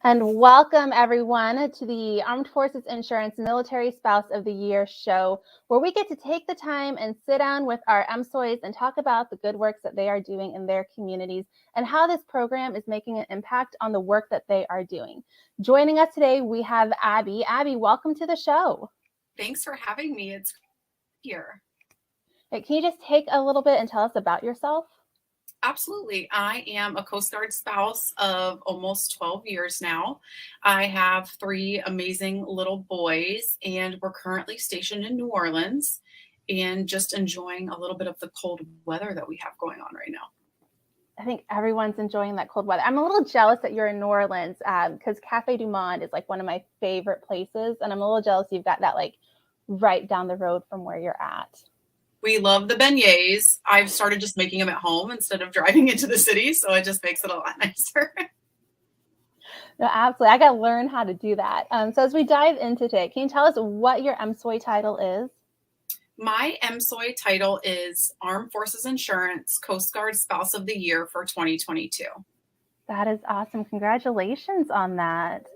And welcome everyone to the Armed Forces Insurance Military Spouse of the Year show, where we get to take the time and sit down with our MSOYs and talk about the good works that they are doing in their communities and how this program is making an impact on the work that they are doing. Joining us today, we have Abbi. Abbi, welcome to the show. Thanks for having me. It's here. Can you just take a little bit and tell us about yourself? Absolutely. I am a Coast Guard spouse of almost 12 years now. I have 3 amazing little boys, and we're currently stationed in New Orleans and just enjoying a little bit of the cold weather that we have going on right now. I think everyone's enjoying that cold weather. I'm a little jealous that you're in New Orleans because Cafe du Monde is like one of my favorite places. And I'm a little jealous you've got that like right down the road from where you're at. We love the beignets. I've started just making them at home instead of driving into the city, so it just makes it a lot nicer. No, absolutely. I got to learn how to do that. So as we dive into today, can you tell us what your MSOY title is? My MSOY title is Armed Forces Insurance Coast Guard Spouse of the Year for 2022. That is awesome. Congratulations on that.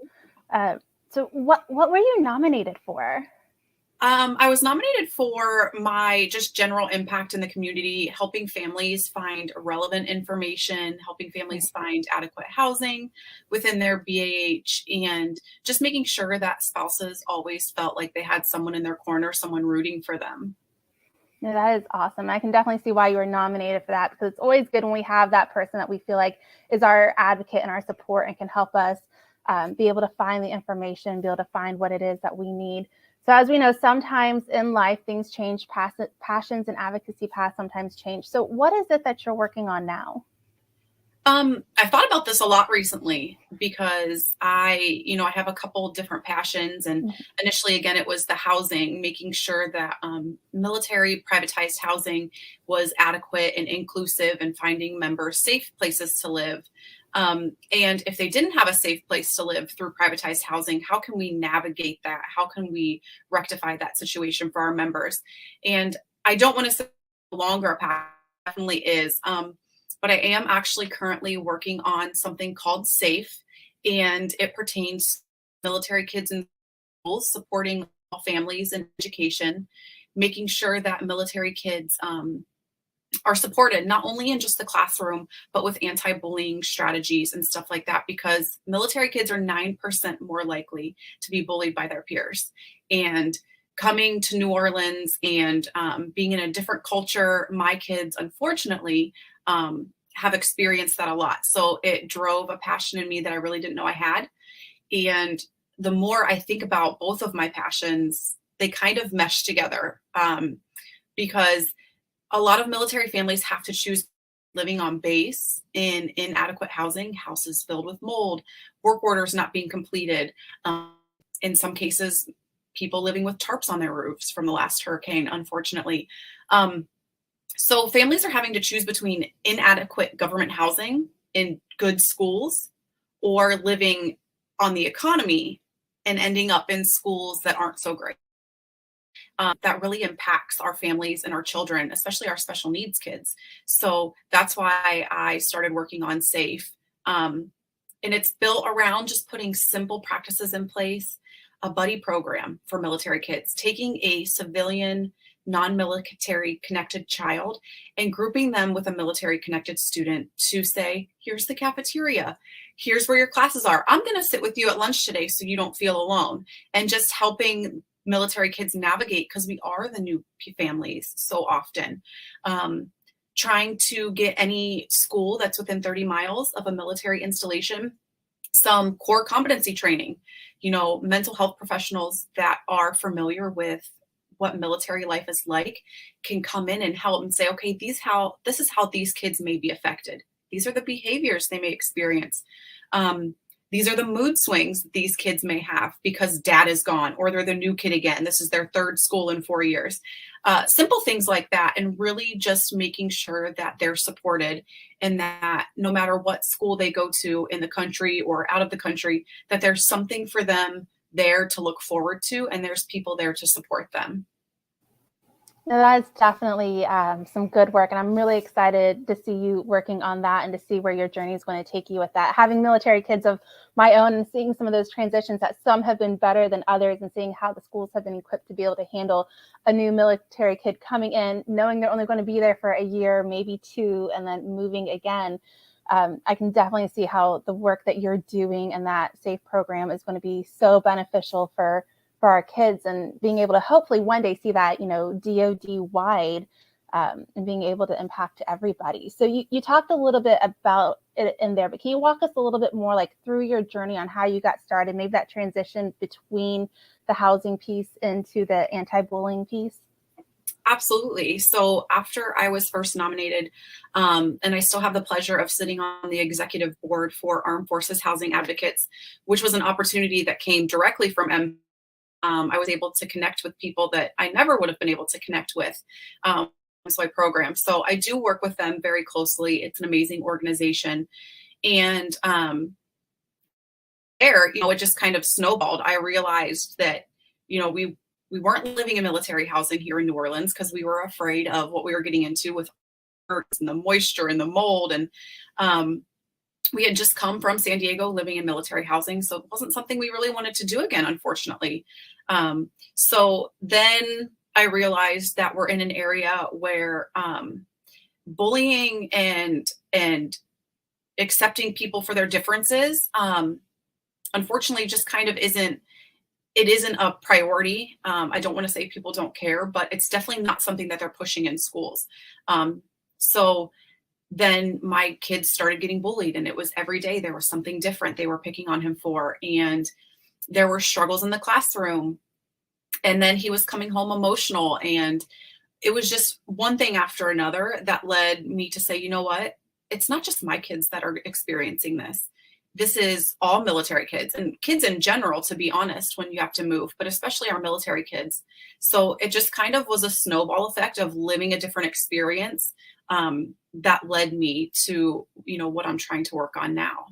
So what were you nominated for? I was nominated for my just general impact in the community, helping families find relevant information, helping families find adequate housing within their BAH, and just making sure that spouses always felt like they had someone in their corner, someone rooting for them. Yeah, that is awesome. I can definitely see why you were nominated for that, because it's always good when we have that person that we feel like is our advocate and our support and can help us be able to find the information, be able to find what it is that we need. So as we know, sometimes in life, things change, passions and advocacy paths sometimes change. So what is it that you're working on now? I've thought about this a lot recently because I have a couple different passions. And initially, again, it was the housing, making sure that military privatized housing was adequate and inclusive and finding members safe places to live. And if they didn't have a safe place to live through privatized housing, how can we navigate that? How can we rectify that situation for our members? And I don't want to say longer a path, definitely is. But I am actually currently working on something called SAFE, and it pertains to military kids in schools, supporting all families in education, making sure that military kids are supported, not only in just the classroom, but with anti-bullying strategies and stuff like that, because military kids are 9% more likely to be bullied by their peers. And coming to New Orleans and being in a different culture, my kids, unfortunately, have experienced that a lot. So it drove a passion in me that I really didn't know I had. And the more I think about both of my passions, they kind of mesh together because a lot of military families have to choose living on base in inadequate housing, houses filled with mold, work orders not being completed. In some cases, people living with tarps on their roofs from the last hurricane, unfortunately. So families are having to choose between inadequate government housing in good schools or living on the economy and ending up in schools that aren't so great. That really impacts our families and our children, especially our special needs kids. So that's why I started working on SAFE. And it's built around just putting simple practices in place, a buddy program for military kids, taking a civilian non-military connected child and grouping them with a military connected student to say, here's the cafeteria, here's where your classes are. I'm going to sit with you at lunch today so you don't feel alone, and just helping military kids navigate, because we are the new families so often. Trying to get any school that's within 30 miles of a military installation some core competency training, mental health professionals that are familiar with what military life is like can come in and help and say, okay, this is how these kids may be affected. These are the behaviors they may experience. These are the mood swings these kids may have because dad is gone or they're the new kid again. This is their 3rd school in 4 years. Simple things like that, and really just making sure that they're supported and that no matter what school they go to in the country or out of the country, that there's something for them there to look forward to, and there's people there to support them. No, that is definitely some good work, and I'm really excited to see you working on that and to see where your journey is going to take you with that. Having military kids of my own and seeing some of those transitions, that some have been better than others, and seeing how the schools have been equipped to be able to handle a new military kid coming in, knowing they're only going to be there for a year, maybe two, and then moving again. I can definitely see how the work that you're doing and that SAFE program is going to be so beneficial for our kids, and being able to hopefully one day see that, DoD wide, and being able to impact everybody. So you talked a little bit about it in there, but can you walk us a little bit more like through your journey on how you got started, maybe that transition between the housing piece into the anti-bullying piece? Absolutely. So after I was first nominated, and I still have the pleasure of sitting on the executive board for Armed Forces Housing Advocates, which was an opportunity that came directly from I was able to connect with people that I never would have been able to connect with. MSOY program. So I do work with them very closely. It's an amazing organization. And it just kind of snowballed. I realized that, we weren't living in military housing here in New Orleans because we were afraid of what we were getting into with birds and the moisture and the mold. And we had just come from San Diego living in military housing. So it wasn't something we really wanted to do again, unfortunately. So then I realized that we're in an area where bullying and accepting people for their differences, unfortunately, just kind of isn't a priority. I don't want to say people don't care, but it's definitely not something that they're pushing in schools. So then my kids started getting bullied, and it was every day there was something different they were picking on him for, and there were struggles in the classroom. And then he was coming home emotional, and it was just one thing after another that led me to say, you know what? It's not just my kids that are experiencing this. This is all military kids and kids in general, to be honest, when you have to move, but especially our military kids. So it just kind of was a snowball effect of living a different experience that led me to, what I'm trying to work on now.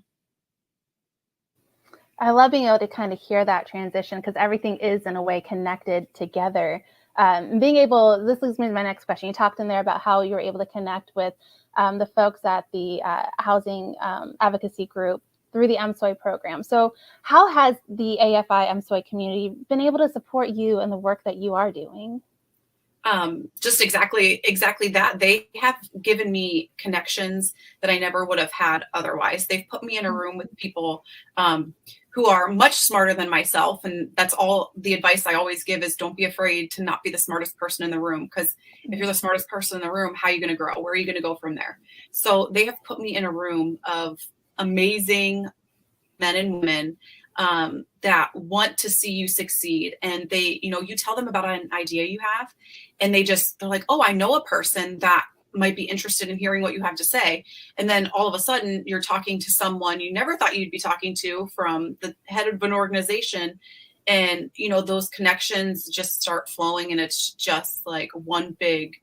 I love being able to kind of hear that transition because everything is in a way connected together. This leads me to my next question. You talked in there about how you were able to connect with the folks at the housing advocacy group through the MSOY program. So how has the AFI MSOY community been able to support you in the work that you are doing? Just exactly that. They have given me connections that I never would have had otherwise. They've put me in a room with people who are much smarter than myself. And that's all the advice I always give is don't be afraid to not be the smartest person in the room. Because if you're the smartest person in the room, how are you going to grow? Where are you going to go from there? So they have put me in a room of amazing men and women that want to see you succeed. And they, you tell them about an idea you have, and they're like, oh, I know a person that might be interested in hearing what you have to say. And then all of a sudden you're talking to someone you never thought you'd be talking to from the head of an organization. And, those connections just start flowing, and it's just like one big,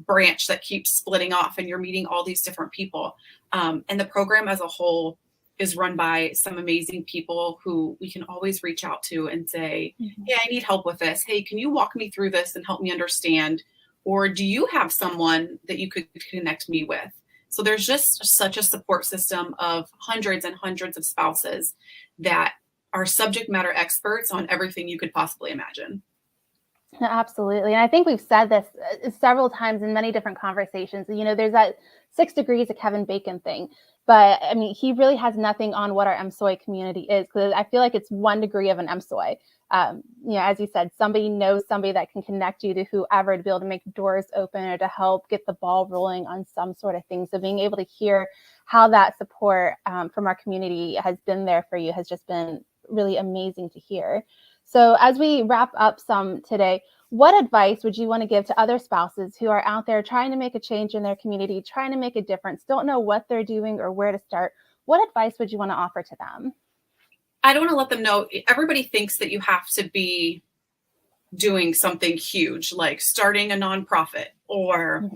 branch that keeps splitting off, and you're meeting all these different people. And the program as a whole is run by some amazing people who we can always reach out to and say, hey, I need help with this. Hey, can you walk me through this and help me understand? Or do you have someone that you could connect me with? So there's just such a support system of hundreds and hundreds of spouses that are subject matter experts on everything you could possibly imagine. Absolutely. And I think we've said this several times in many different conversations. There's that 6 degrees of Kevin Bacon thing. But I mean, he really has nothing on what our MSOY community is, because I feel like it's 1 degree of an MSOY. As you said, somebody knows somebody that can connect you to whoever to be able to make doors open or to help get the ball rolling on some sort of thing. So being able to hear how that support from our community has been there for you has just been really amazing to hear. So as we wrap up some today, what advice would you want to give to other spouses who are out there trying to make a change in their community, trying to make a difference, don't know what they're doing or where to start? What advice would you want to offer to them? I don't want to let them know. Everybody thinks that you have to be doing something huge, like starting a nonprofit or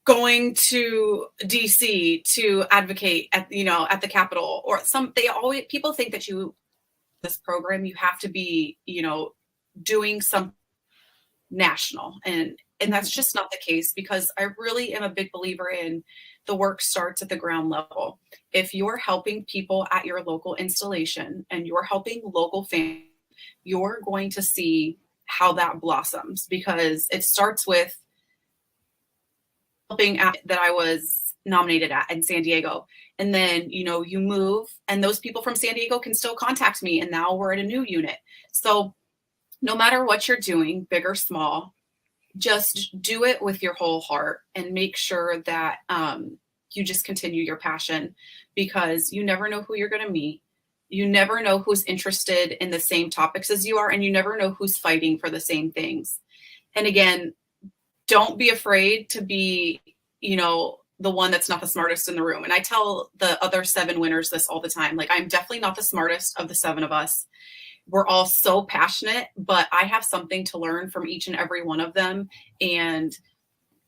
going to DC to advocate at the Capitol, or people think that this program, you have to be, doing something national. And that's just not the case, because I really am a big believer in the work starts at the ground level. If you're helping people at your local installation and you're helping local families, you're going to see how that blossoms, because it starts with helping at that I was nominated at in San Diego. And then, you move, and those people from San Diego can still contact me. And now we're at a new unit. So no matter what you're doing, big or small, just do it with your whole heart and make sure that you just continue your passion, because you never know who you're going to meet. You never know who's interested in the same topics as you are, and you never know who's fighting for the same things. And again, don't be afraid to be, the one that's not the smartest in the room. And I tell the other 7 winners this all the time. Like, I'm definitely not the smartest of the 7 of us. We're all so passionate, but I have something to learn from each and every one of them. And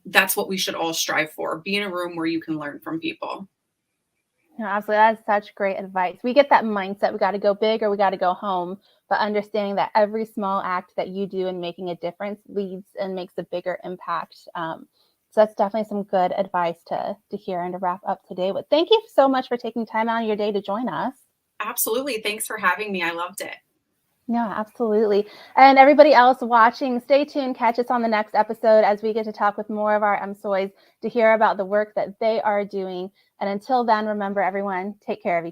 that's what we should all strive for. Be in a room where you can learn from people. No, absolutely. That's such great advice. We get that mindset, we got to go big or we got to go home, but understanding that every small act that you do in making a difference leads and makes a bigger impact. So that's definitely some good advice to hear and to wrap up today. But thank you so much for taking time out of your day to join us. Absolutely. Thanks for having me. I loved it. No, absolutely. And everybody else watching, stay tuned. Catch us on the next episode as we get to talk with more of our MSOYs to hear about the work that they are doing. And until then, remember, everyone, take care of each other.